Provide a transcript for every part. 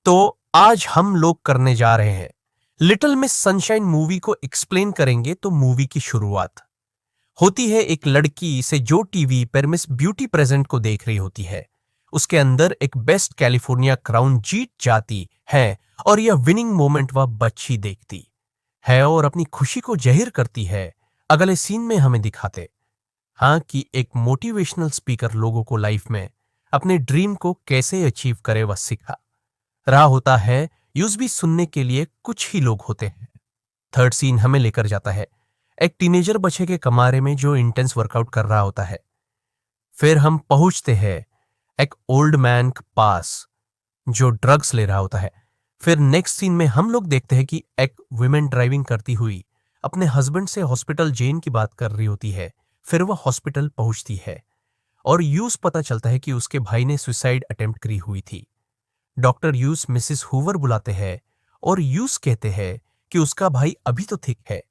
तो आज हम लोग करने जा रहे हैं लिटिल मिस सनशाइन मूवी को एक्सप्लेन करेंगे। तो मूवी की शुरुआत होती है एक लड़की से जो टीवी पर मिस ब्यूटी प्रेजेंट को देख रही होती है। उसके अंदर एक बेस्ट कैलिफोर्निया क्राउन जीत जाती है और यह विनिंग मोमेंट वह बच्ची देखती है और अपनी खुशी को जाहिर करती है। अगले सीन में हमें दिखाते हाँ कि एक मोटिवेशनल स्पीकर लोगों को लाइफ में अपने ड्रीम को कैसे अचीव करे वह सिखा रहा होता है। यूज भी सुनने के लिए कुछ ही लोग होते हैं। थर्ड सीन हमें लेकर जाता है एक टीनेजर बच्चे के कमरे में जो इंटेंस वर्कआउट कर रहा होता है। फिर हम पहुंचते हैं एक ओल्ड मैन के पास जो ड्रग्स ले रहा होता है। फिर नेक्स्ट सीन में हम लोग देखते हैं कि एक वुमेन ड्राइविंग करती हुई अपने हस्बैंड से हॉस्पिटल जेन की बात कर रही होती है। फिर वह हॉस्पिटल पहुंचती है और यूज पता चलता है कि उसके भाई ने सुसाइड अटेम्प्ट करी हुई थी। डॉक्टर यूस मिसेस हुवर बुलाते हैं और यूस कहते हैं कि उसका भाई अभी तो ठीक है,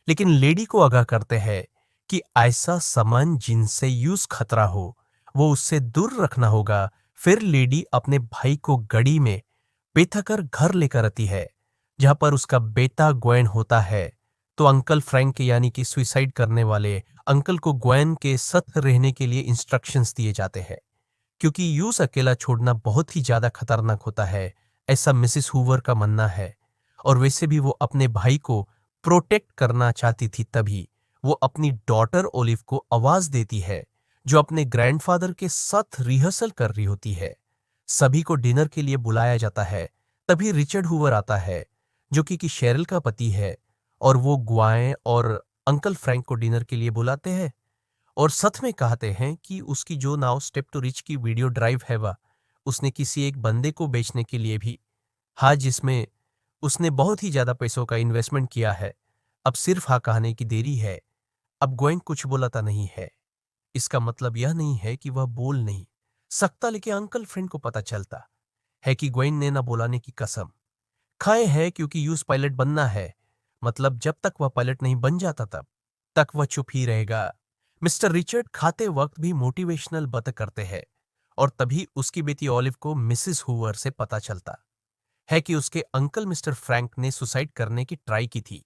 लेकिन लेडी को आगाह करते हैं कि ऐसा सामान जिनसे यूस खतरा हो वो उससे दूर रखना होगा। फिर लेडी अपने भाई को गड़ी में बेथकर घर लेकर आती है जहां पर उसका बेटा ग्वेन होता है। तो अंकल फ्रैंक यानी कि सुसाइड करने वाले अंकल को ग्वेन के साथ रहने के लिए इंस्ट्रक्शंस दिए जाते हैं क्योंकि यूस अकेला छोड़ना बहुत ही ज्यादा खतरनाक होता है, ऐसा मिसेस हुवर का मानना है। और वैसे भी वो अपने भाई को प्रोटेक्ट करना चाहती थी। तभी वो अपनी डॉटर ओलिव को आवाज देती है जो अपने ग्रैंडफादर के साथ रिहर्सल कर रही होती है। सभी को डिनर के लिए बुलाया जाता है। तभी रिचर्ड हुवर आता है जो कि शेरिल का पति है और वो ग्वाएं और अंकल फ्रैंक को डिनर के लिए बुलाते हैं और सच में कहते हैं कि उसकी जो नाव स्टेप टू रिच की वीडियो ड्राइव है वह उसने किसी एक बंदे को बेचने के लिए भी हाँ, जिसमें उसने बहुत ही ज्यादा पैसों का इन्वेस्टमेंट किया है। अब सिर्फ हाँ कहने की देरी है। अब गोइंग कुछ बोलाता नहीं है। इसका मतलब यह नहीं है कि वह बोल नहीं सकता, लेकिन अंकल फ्रेंड को पता चलता है कि गोइंग ने ना बोलाने की कसम खाए है क्योंकि यूज पायलट बनना है। मतलब जब तक वह पायलट नहीं बन जाता तब तक वह चुप ही रहेगा। मिस्टर रिचर्ड खाते वक्त भी मोटिवेशनल बातें करते हैं और तभी उसकी बेटी ऑलिव को मिसेस हुवर से पता चलता है कि उसके अंकल मिस्टर फ्रैंक ने सुसाइड करने की ट्राई की थी।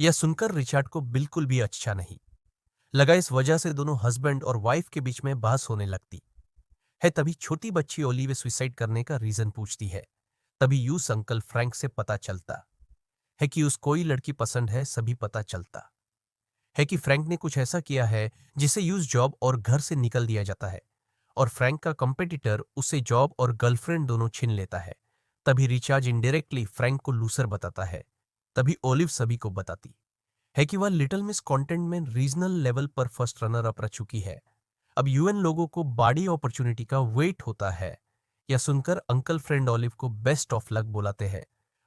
यह सुनकर रिचर्ड को बिल्कुल भी अच्छा नहीं लगा। इस वजह से दोनों हस्बैंड और वाइफ के बीच में बहस होने लगती है। तभी छोटी बच्ची ओलिव सुसाइड करने का रीजन पूछती है। तभी यूस अंकल फ्रैंक से पता चलता है कि उस कोई लड़की पसंद है। सभी पता चलता है कि फ्रैंक ने कुछ ऐसा किया है जिसे यूज जॉब और घर से निकल दिया जाता है और फ्रैंक का कंपेटिटर उसे जॉब और गर्लफ्रेंड दोनों छीन लेता है। तभी रिचार्ज इनडायरेक्टली फ्रैंक को लूसर बताता है। तभी ओलिव सभी को बताती है कि वह लिटिल मिस कंटेंट में रीजनल लेवल पर फर्स्ट रनर अप रह चुकी है। अब यूएन लोगों को बड़ी अपॉर्चुनिटी का वेट होता है। यह सुनकर अंकल फ्रेंड ओलिव को बेस्ट ऑफ लक बुलाते हैं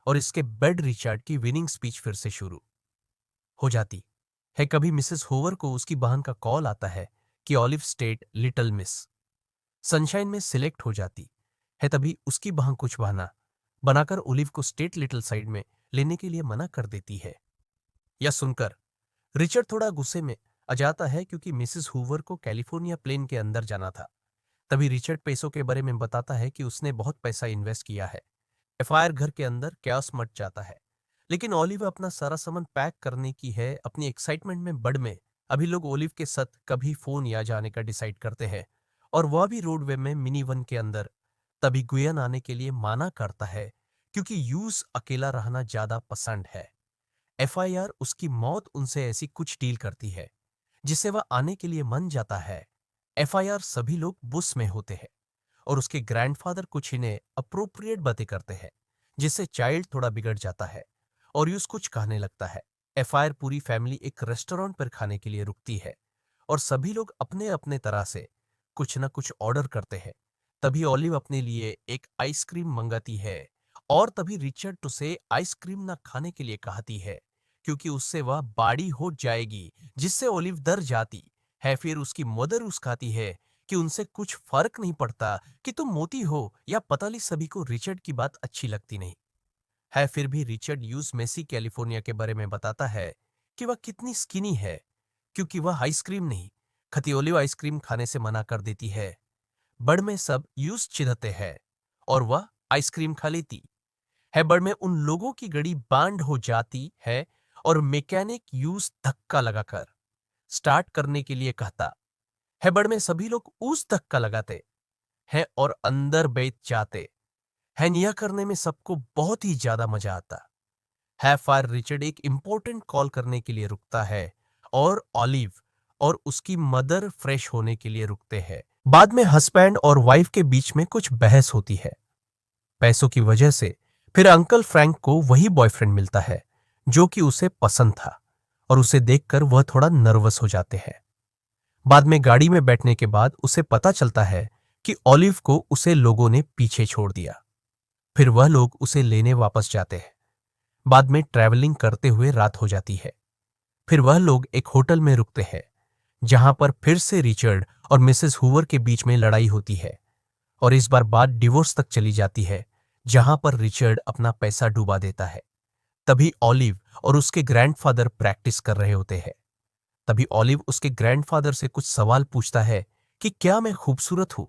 और इसके बेड रिचार्ड की विनिंग स्पीच फिर से शुरू हो जाती है। कभी मिसेस होवर को उसकी बहन का कॉल आता है कि olive state little miss sunshine में सिलेक्ट हो जाती है। तभी उसकी बहन कुछ बहाना बनाकर ओलिव को स्टेट लिटिल साइड में लेने के लिए मना कर देती है। यह सुनकर रिचर्ड थोड़ा गुस्से में आ जाता है क्योंकि मिसेस हुवर को कैलिफोर्निया प्लेन के अंदर जाना था। तभी रिचर्ड पैसों के बारे में बताता है कि उसने बहुत पैसा इन्वेस्ट किया है। एफआईआर घर के अंदर कैओस मच जाता है, लेकिन ओलिव अपना सारा सामान पैक करने की है। अपनी एक्साइटमेंट में बड़ में अभी लोग ओलिव के साथ कभी फोन या जाने का डिसाइड करते हैं और वह भी रोडवे में मिनी वन के अंदर। तभी गुयन आने के लिए माना करता है क्योंकि यूज अकेला रहना ज्यादा पसंद है। एफआईआर उसकी मौत उनसे ऐसी कुछ डील करती है जिससे वह आने के लिए मन जाता है। एफआईआर सभी लोग बुस में होते हैं और उसके ग्रैंडफादर कुछ इन्हें अप्रोप्रिएट बातें करते हैं जिससे चाइल्ड थोड़ा बिगड़ जाता है और यूस कुछ कहने लगता है। एफआईआर पूरी फैमिली एक रेस्टोरेंट पर खाने के लिए रुकती है और सभी लोग अपने अपने तरह से कुछ न कुछ ऑर्डर करते हैं। तभी ऑलिव अपने लिए एक आइसक्रीम मंगाती है और तभी रिचर्ड उसे आइसक्रीम ना खाने के लिए कहती है क्योंकि उससे वह बाड़ी हो जाएगी, जिससे ओलिव डर जाती है। फिर उसकी मदर उसकाती है कि उनसे कुछ फर्क नहीं पड़ता कि तुम मोटी हो या पतली, सभी को रिचर्ड की बात अच्छी लगती नहीं है। फिर भी रिचर्ड यूज मेसी कैलिफोर्निया के बारे में बताता है कि वह कितनी स्किनी है क्योंकि वह आइसक्रीम नहीं खती। ओलिव आइसक्रीम खाने से मना कर देती है। बड़ में सब यूज चिढ़ते हैं और वह आइसक्रीम खा लेती हैबर्ड में उन लोगों की गाड़ी बैंड हो जाती है और मैकेनिक यूज धक्का लगाकर स्टार्ट करने के लिए कहता। हैबर्ड में सभी लोग उस धक्का लगाते हैं और अंदर बैठ जाते हैं। यह करने में सबको बहुत ही ज्यादा मजा आता है। फायर रिचर्ड एक इंपॉर्टेंट कॉल करने के लिए रुकता है और ऑलिव और उसकी मदर फ्रेश होने के लिए रुकते हैं। बाद में हस्बैंड और वाइफ के बीच में कुछ बहस होती है पैसों की वजह से। फिर अंकल फ्रैंक को वही बॉयफ्रेंड मिलता है जो कि उसे पसंद था और उसे देखकर वह थोड़ा नर्वस हो जाते हैं। बाद में गाड़ी में बैठने के बाद उसे पता चलता है कि ऑलिव को उसे लोगों ने पीछे छोड़ दिया। फिर वह लोग उसे लेने वापस जाते हैं। बाद में ट्रैवलिंग करते हुए रात हो जाती है। फिर वह लोग एक होटल में रुकते हैं जहां पर फिर से रिचर्ड और मिसेस हुवर के बीच में लड़ाई होती है और इस बार बात डिवोर्स तक चली जाती है जहां पर रिचर्ड अपना पैसा डुबा देता है। तभी ऑलिव और उसके ग्रैंडफादर प्रैक्टिस कर रहे होते हैं। तभी ऑलिव उसके ग्रैंडफादर से कुछ सवाल पूछता है कि क्या मैं खूबसूरत हूं।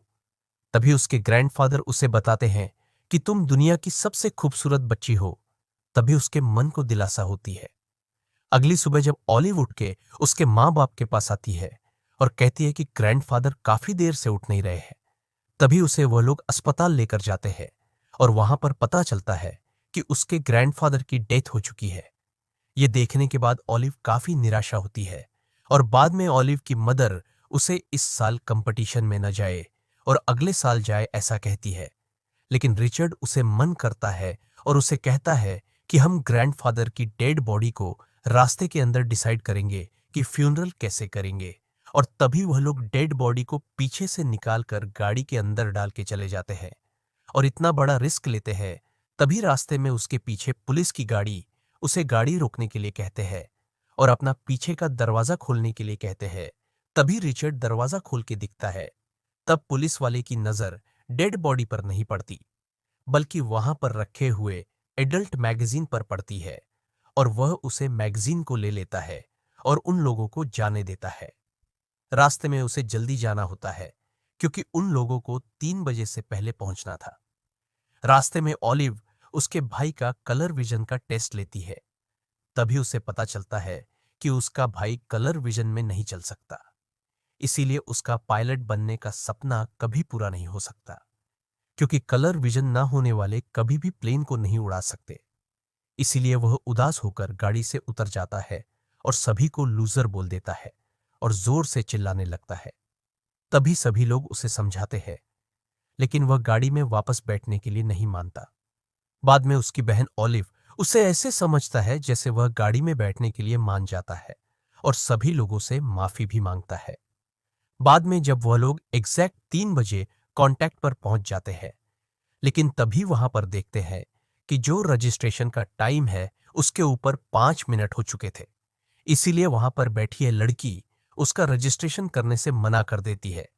तभी उसके ग्रैंडफादर उसे बताते हैं कि तुम दुनिया की सबसे खूबसूरत बच्ची हो। तभी उसके मन को दिलासा होती है। अगली सुबह जब ऑलिव उठ के उसके माँ बाप के पास आती है और कहती है कि ग्रैंडफादर काफी देर से उठ नहीं रहे हैं, तभी उसे वह लोग अस्पताल लेकर जाते हैं और वहां पर पता चलता है कि उसके ग्रैंडफादर की डेथ हो चुकी है। ये देखने के बाद ऑलिव काफी निराशा होती है और बाद में ऑलिव की मदर उसे इस साल कंपटीशन में न जाए और अगले साल जाए ऐसा कहती है। लेकिन रिचर्ड उसे मन करता है और उसे कहता है कि हम ग्रैंडफादर की डेड बॉडी को रास्ते के अंदर डिसाइड करेंगे कि फ्यूनरल कैसे करेंगे। और तभी वह लोग डेड बॉडी को पीछे से निकालकर गाड़ी के अंदर डाल के चले जाते हैं और इतना बड़ा रिस्क लेते हैं। तभी रास्ते में उसके पीछे पुलिस की गाड़ी उसे गाड़ी रोकने के लिए कहते हैं और अपना पीछे का दरवाजा खोलने के लिए कहते हैं। तभी रिचर्ड दरवाजा खोल के दिखता है। तब पुलिस वाले की नजर डेड बॉडी पर नहीं पड़ती बल्कि वहां पर रखे हुए एडल्ट मैगजीन पर पड़ती है और वह उसे मैगजीन को ले लेता है और उन लोगों को जाने देता है। रास्ते में उसे जल्दी जाना होता है क्योंकि उन लोगों को 3 बजे से पहले पहुंचना था। रास्ते में ऑलिव उसके भाई का कलर विजन का टेस्ट लेती है। तभी उसे पता चलता है कि उसका भाई कलर विजन में नहीं चल सकता, इसीलिए उसका पायलट बनने का सपना कभी पूरा नहीं हो सकता क्योंकि कलर विजन ना होने वाले कभी भी प्लेन को नहीं उड़ा सकते। इसीलिए वह उदास होकर गाड़ी से उतर जाता है और सभी को लूजर बोल देता है और जोर से चिल्लाने लगता है। तभी सभी लोग उसे समझाते हैं लेकिन वह गाड़ी में वापस बैठने के लिए नहीं मानता। बाद में उसकी बहन ऑलिव उसे ऐसे समझता है जैसे वह गाड़ी में बैठने के लिए मान जाता है और सभी लोगों से माफी भी मांगता है। बाद में जब वह लोग एग्जैक्ट 3 बजे कांटेक्ट पर पहुंच जाते हैं, लेकिन तभी वहां पर देखते हैं कि जो रजिस्ट्रेशन का टाइम है उसके ऊपर 5 मिनट हो चुके थे। इसीलिए वहां पर बैठी है लड़की उसका रजिस्ट्रेशन करने से मना कर देती है,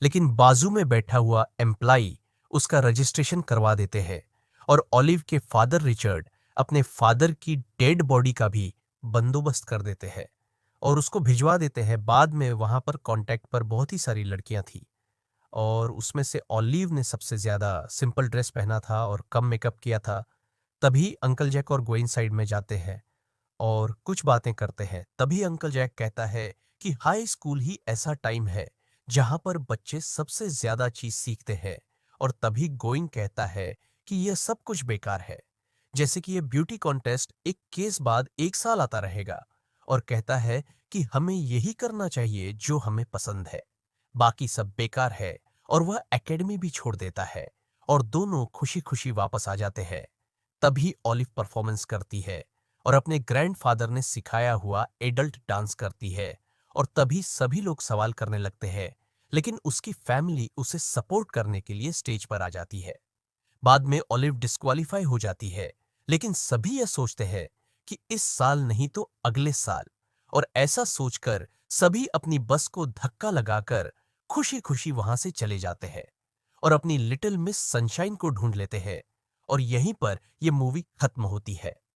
लेकिन बाजू में बैठा हुआ एम्प्लाई उसका रजिस्ट्रेशन करवा देते हैं और ऑलिव के फादर रिचर्ड अपने फादर की डेड बॉडी का भी बंदोबस्त कर देते हैं और उसको भिजवा देते हैं। बाद में वहां पर कांटेक्ट पर बहुत ही सारी लड़कियां थी और उसमें से ऑलिव ने सबसे ज्यादा सिंपल ड्रेस पहना था और कम मेकअप किया था। तभी अंकल जैक और गोइन साइड में जाते हैं और कुछ बातें करते हैं। तभी अंकल जैक कहता है कि हाई स्कूल ही ऐसा टाइम है जहां पर बच्चे सबसे ज्यादा चीज सीखते हैं। और तभी गोइंग कहता है कि यह सब कुछ बेकार है, जैसे कि यह ब्यूटी कॉन्टेस्ट एक केस बाद 1 साल आता रहेगा। और कहता है कि हमें यही करना चाहिए जो हमें पसंद है, बाकी सब बेकार है। और वह एकेडमी भी छोड़ देता है और दोनों खुशी खुशी वापस आ जाते हैं। तभी ऑलिव परफॉर्मेंस करती है और अपने ग्रैंडफादर ने सिखाया हुआ एडल्ट डांस करती है और तभी सभी लोग सवाल करने लगते हैं, लेकिन उसकी फैमिली उसे सपोर्ट करने के लिए स्टेज पर आ जाती है। बाद में ऑलिव डिस्क्वालीफाई हो जाती है, लेकिन सभी यह सोचते हैं कि इस साल नहीं तो अगले साल। और ऐसा सोचकर सभी अपनी बस को धक्का लगाकर खुशी खुशी वहां से चले जाते हैं और अपनी लिटिल मिस सनशाइन को ढूंढ लेते हैं। और यहीं पर यह मूवी खत्म होती है।